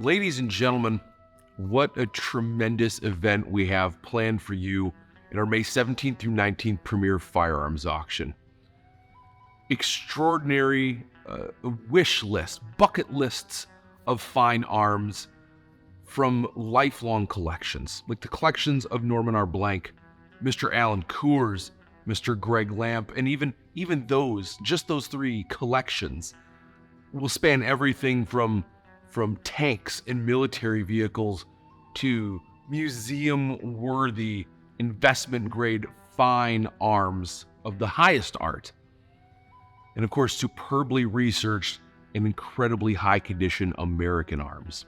Ladies and gentlemen, what a tremendous event we have planned for you in our May 17th through 19th premier firearms auction. Extraordinary wish lists, bucket lists of fine arms from lifelong collections, like the collections of Norman R. Blank, Mr. Alan Coors, Mr. Greg Lamp, and even those three collections will span everything from tanks and military vehicles to museum-worthy, investment-grade fine arms of the highest art. And of course, superbly researched and incredibly high-condition American arms.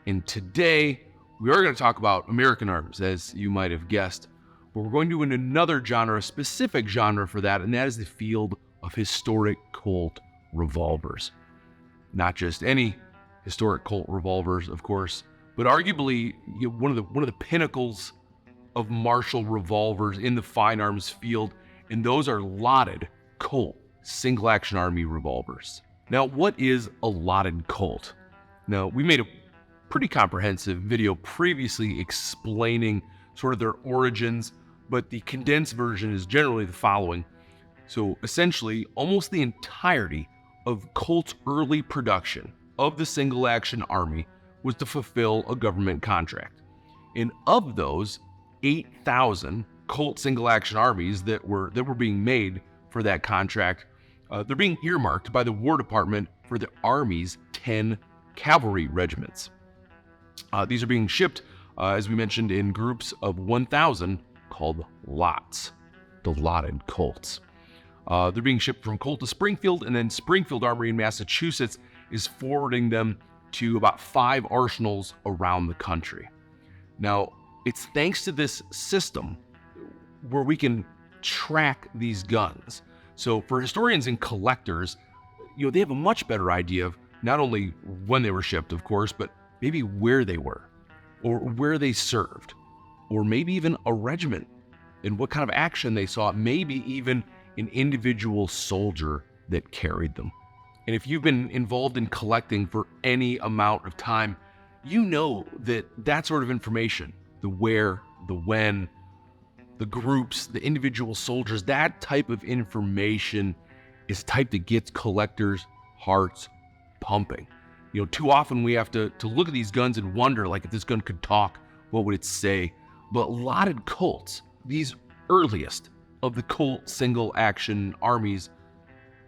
And today, we are going to talk about American arms, as you might have guessed, but we're going to in another genre, a specific genre for that, and that is the field of historic Colt revolvers. Not just any historic Colt revolvers, of course, but arguably one of the pinnacles of martial revolvers in the fine arms field, and those are lotted Colt single-action army revolvers. Now, what is a lotted Colt? Now, we made a pretty comprehensive video previously explaining sort of their origins, but the condensed version is generally the following. So essentially, almost the entirety of Colt's early production of the single-action army was to fulfill a government contract. And of those 8,000 Colt single-action armies that were being made for that contract, they're being earmarked by the War Department for the Army's 10 cavalry regiments. These are being shipped, as we mentioned, in groups of 1,000 called lots, the lotted Colts. They're being shipped from Colt to Springfield, and then Springfield Armory in Massachusetts is forwarding them to about 5 arsenals around the country. Now, it's thanks to this system where we can track these guns. So for historians and collectors, they have a much better idea of not only when they were shipped, of course, but maybe where they were, or where they served, or maybe even a regiment and what kind of action they saw, maybe even an individual soldier that carried them. And if you've been involved in collecting for any amount of time, you know that sort of information, the where, the when, the groups, the individual soldiers, that type of information is type that gets collectors' hearts pumping. Too often we have to look at these guns and wonder, like, if this gun could talk, what would it say? But lotted Colts, these earliest of the Colt single-action armies,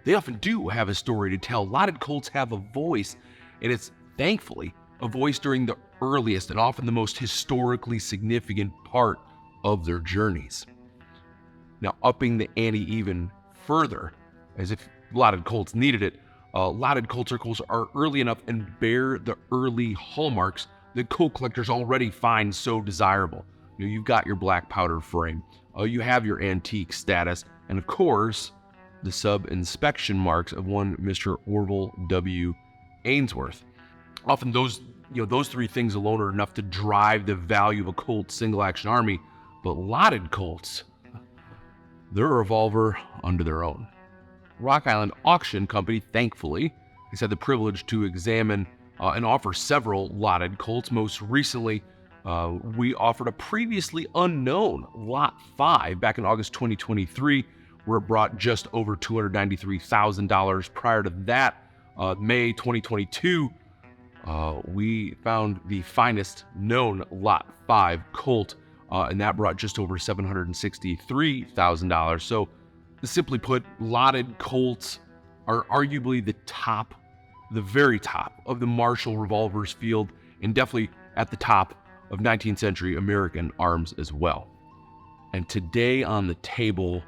they often do have a story to tell. Lotted Colts have a voice, and it's thankfully a voice during the earliest and often the most historically significant part of their journeys. Now, upping the ante even further, as if lotted Colts needed it, lotted Colt circles are early enough and bear the early hallmarks that Colt collectors already find so desirable. You've got your black powder frame, you have your antique status, and of course, the sub-inspection marks of one Mr. Orville W. Ainsworth. Often those three things alone are enough to drive the value of a Colt single-action army, but lotted Colts, they're a revolver under their own. Rock Island Auction Company, thankfully, has had the privilege to examine and offer several lotted Colts. Most recently, we offered a previously unknown Lot 5 back in August 2023, where it brought just over $293,000. Prior to that, May 2022, we found the finest known Lot 5 Colt, and that brought just over $763,000. So, simply put, lotted Colts are arguably the very top of the martial revolvers field, and definitely at the top of 19th century American arms as well. And today on the table,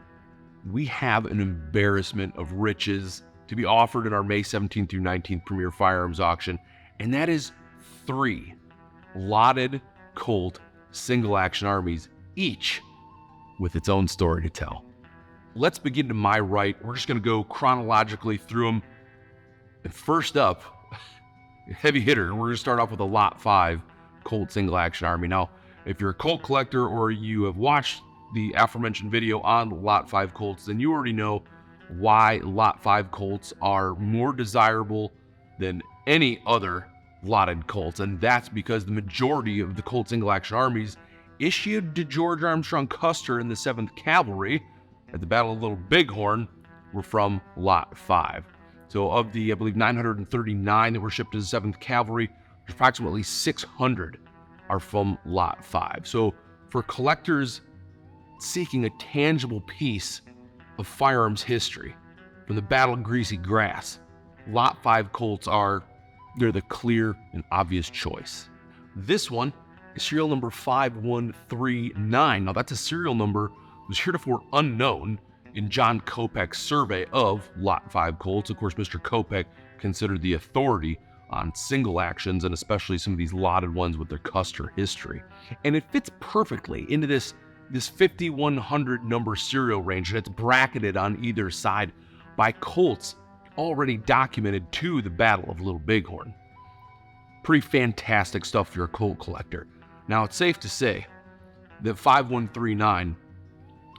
we have an embarrassment of riches to be offered in our May 17th through 19th premier firearms auction, and that is 3 lotted Colt single-action armies, each with its own story to tell. Let's begin to my right. We're just going to go chronologically through them. And first up, heavy hitter, we're going to start off with a Lot 5 Colt single-action army. Now, if you're a Colt collector or you have watched the aforementioned video on Lot 5 Colts, then you already know why Lot 5 Colts are more desirable than any other lotted Colts, and that's because the majority of the Colt single action armies issued to George Armstrong Custer in the 7th Cavalry at the Battle of Little Bighorn were from Lot 5. So of the, I believe, 939 that were shipped to the 7th Cavalry, approximately 600 are from Lot 5. So for collectors seeking a tangible piece of firearms history from the Battle of Greasy Grass, Lot 5 Colts they're the clear and obvious choice. This one is serial number 5139. Now that's a serial number that was heretofore unknown in John Kopech's survey of Lot 5 Colts. Of course, Mr. Kopech considered the authority on single actions, and especially some of these lotted ones with their Custer history. And it fits perfectly into this 5100 number serial range, and it's bracketed on either side by Colts already documented to the Battle of Little Bighorn. Pretty fantastic stuff for your Colt collector. Now, it's safe to say that 5139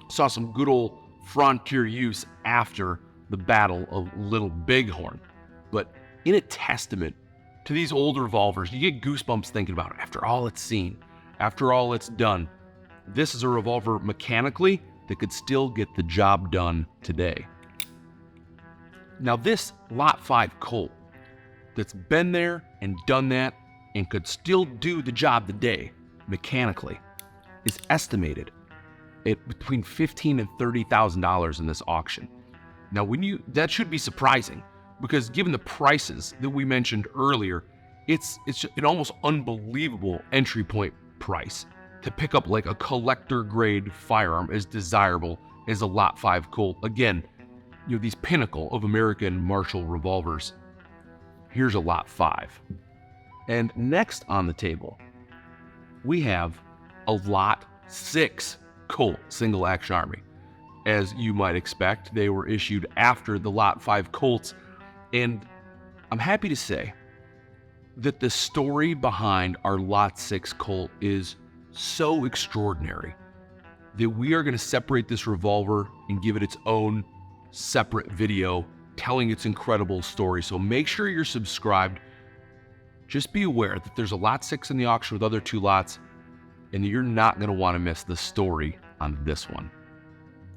saw some good old frontier use after the Battle of Little Bighorn. But in a testament to these old revolvers, you get goosebumps thinking about it. After all it's seen, after all it's done, this is a revolver mechanically that could still get the job done today. Now this Lot 5 Colt that's been there and done that and could still do the job today mechanically is estimated at between $15,000 and $30,000 in this auction. Now that should be surprising, because given the prices that we mentioned earlier, it's an almost unbelievable entry point price to pick up like a collector grade firearm as desirable as a Lot 5 Colt. Again, these pinnacle of American martial revolvers. Here's a Lot 5. And next on the table, we have a Lot 6 Colt single action army. As you might expect, they were issued after the Lot 5 Colts, and I'm happy to say that the story behind our Lot 6 Colt is so extraordinary that we are going to separate this revolver and give it its own separate video telling its incredible story. So make sure you're subscribed. Just be aware that there's a Lot 6 in the auction with other 2 lots, and you're not going to want to miss the story on this one.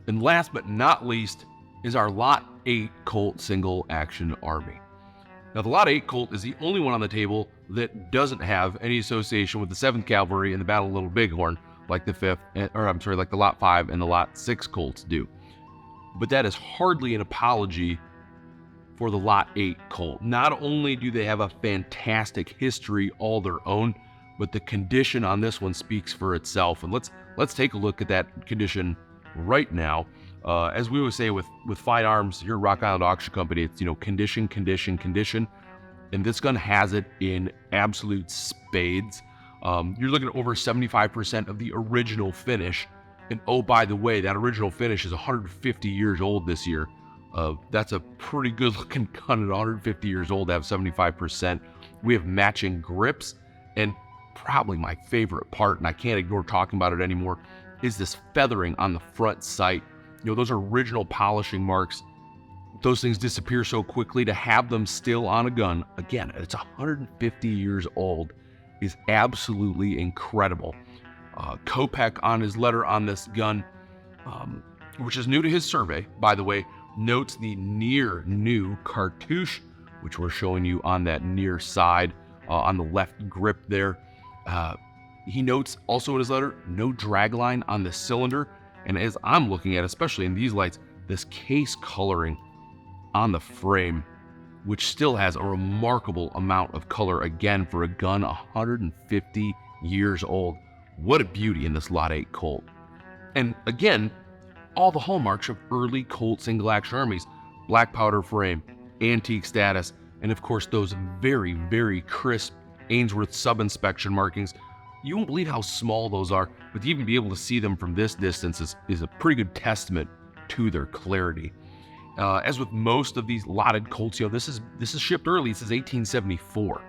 And last but not least is our Lot 8 Colt single action army. Now the Lot 8 Colt is the only one on the table that doesn't have any association with the 7th Cavalry in the Battle of Little Bighorn like the like the Lot 5 and the Lot 6 Colts do. But that is hardly an apology for the Lot 8 Colt. Not only do they have a fantastic history all their own, but the condition on this one speaks for itself. And let's take a look at that condition right now. As we always say with firearms here at Rock Island Auction Company, it's condition, condition, condition, and this gun has it in absolute spades. You're looking at over 75% of the original finish. And oh, by the way, that original finish is 150 years old this year. That's a pretty good looking gun at 150 years old to have 75%. We have matching grips, and probably my favorite part, and I can't ignore talking about it anymore, is this feathering on the front sight. Those are original polishing marks. Those things disappear so quickly. To have them still on a gun, again, it's 150 years old, is absolutely incredible. Kopech on his letter on this gun, which is new to his survey, by the way, notes the near new cartouche, which we're showing you on that near side on the left grip there. He notes also in his letter, no drag line on the cylinder. And as I'm looking at, especially in these lights, this case coloring on the frame, which still has a remarkable amount of color, again, for a gun 150 years old. What a beauty in this Lot 8 Colt. And again, all the hallmarks of early Colt single action armies: black powder frame, antique status, and of course those very, very crisp Ainsworth sub-inspection markings. You won't believe how small those are, but to even be able to see them from this distance is a pretty good testament to their clarity. As with most of these lotted Colts, this is shipped early. This is 1874.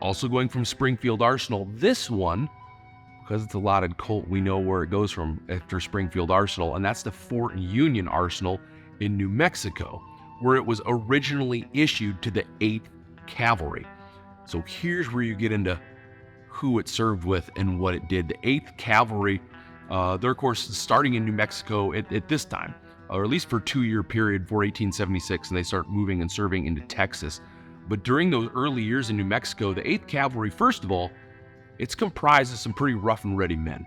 Also going from Springfield Arsenal. This one, because it's a lotted Colt, we know where it goes from after Springfield Arsenal, and that's the Fort Union Arsenal in New Mexico, where it was originally issued to the 8th Cavalry. So here's where you get into who it served with and what it did. The 8th Cavalry, they're of course starting in New Mexico at this time, or at least for a 2-year period before 1876, and they start moving and serving into Texas. But during those early years in New Mexico, the 8th Cavalry, first of all, it's comprised of some pretty rough and ready men.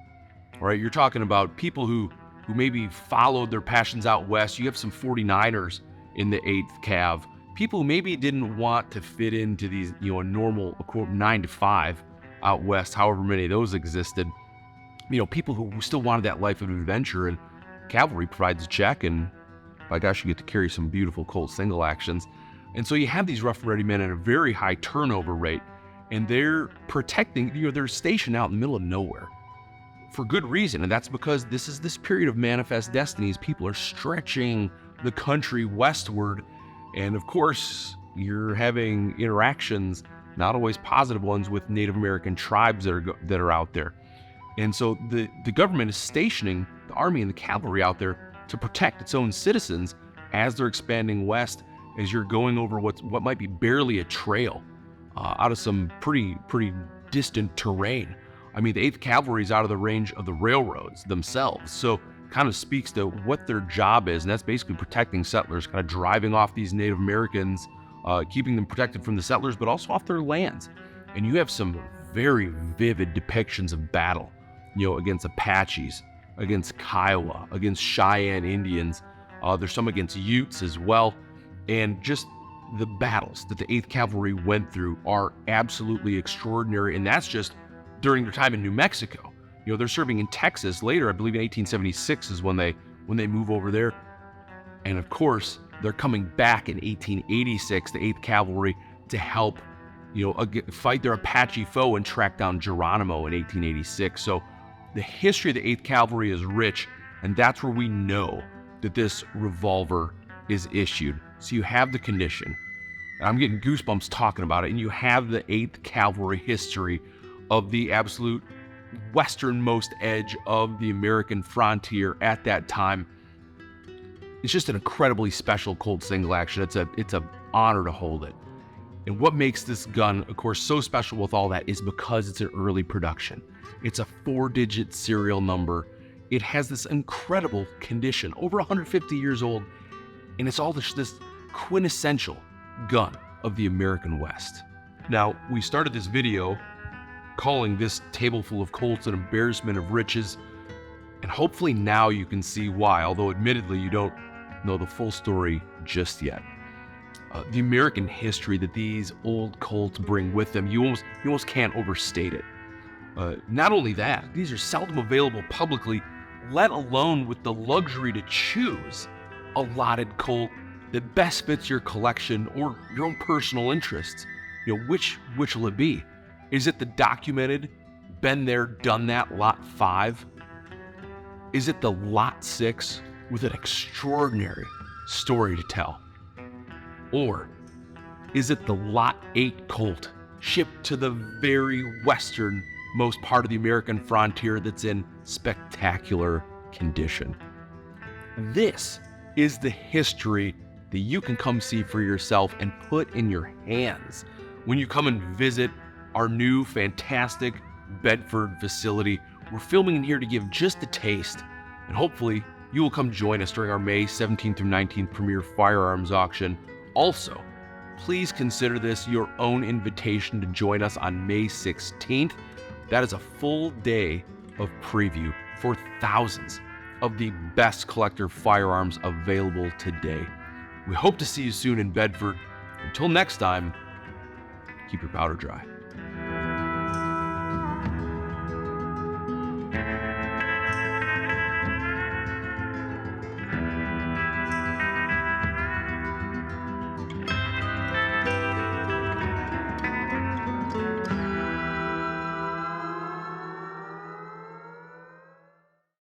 All right, you're talking about people who maybe followed their passions out west. You have some 49ers in the 8th Cav, people who maybe didn't want to fit into these, a normal, quote, 9 to 5 out west, however many of those existed. People who still wanted that life of adventure, and cavalry provides a check, and by gosh, you get to carry some beautiful Colt single actions. And so you have these rough and ready men at a very high turnover rate, and they're protecting, they're stationed out in the middle of nowhere for good reason. And that's because this is this period of manifest destinies. People are stretching the country westward. And of course, you're having interactions, not always positive ones, with Native American tribes that are out there. And so the government is stationing the army and the cavalry out there to protect its own citizens as they're expanding west, as you're going over what might be barely a trail out of some pretty distant terrain. I mean, the 8th Cavalry is out of the range of the railroads themselves. So kind of speaks to what their job is, and that's basically protecting settlers, kind of driving off these Native Americans, keeping them protected from the settlers, but also off their lands. And you have some very vivid depictions of battle, against Apaches, against Kiowa, against Cheyenne Indians. There's some against Utes as well. And just the battles that the 8th Cavalry went through are absolutely extraordinary. And that's just during their time in New Mexico. They're serving in Texas later. I believe in 1876 is when they move over there. And of course, they're coming back in 1886, the 8th Cavalry, to help, fight their Apache foe and track down Geronimo in 1886. So the history of the 8th Cavalry is rich, and that's where we know that this revolver is issued. So you have the condition. And I'm getting goosebumps talking about it. And you have the 8th Cavalry history of the absolute westernmost edge of the American frontier at that time. It's just an incredibly special Colt single action. It's an honor to hold it. And what makes this gun, of course, so special with all that is because it's an early production. It's a 4-digit serial number. It has this incredible condition, over 150 years old, and it's all this quintessential gun of the American West. Now, we started this video calling this table full of Colts an embarrassment of riches, and hopefully now you can see why, although admittedly you don't know the full story just yet. The American history that these old Colts bring with them, you almost can't overstate it. Not only that, these are seldom available publicly, let alone with the luxury to choose a lotted Colt that best fits your collection or your own personal interests. Which will it be? Is it the documented, been there, done that Lot 5? Is it the Lot 6 with an extraordinary story to tell? Or is it the Lot 8 Colt shipped to the very westernmost part of the American frontier that's in spectacular condition? This is the history that you can come see for yourself and put in your hands when you come and visit our new fantastic Bedford facility. We're filming in here to give just a taste, and hopefully you will come join us during our May 17th through 19th premier firearms auction. Also, please consider this your own invitation to join us on May 16th. That is a full day of preview for thousands of the best collector firearms available today. We hope to see you soon in Bedford. Until next time, keep your powder dry.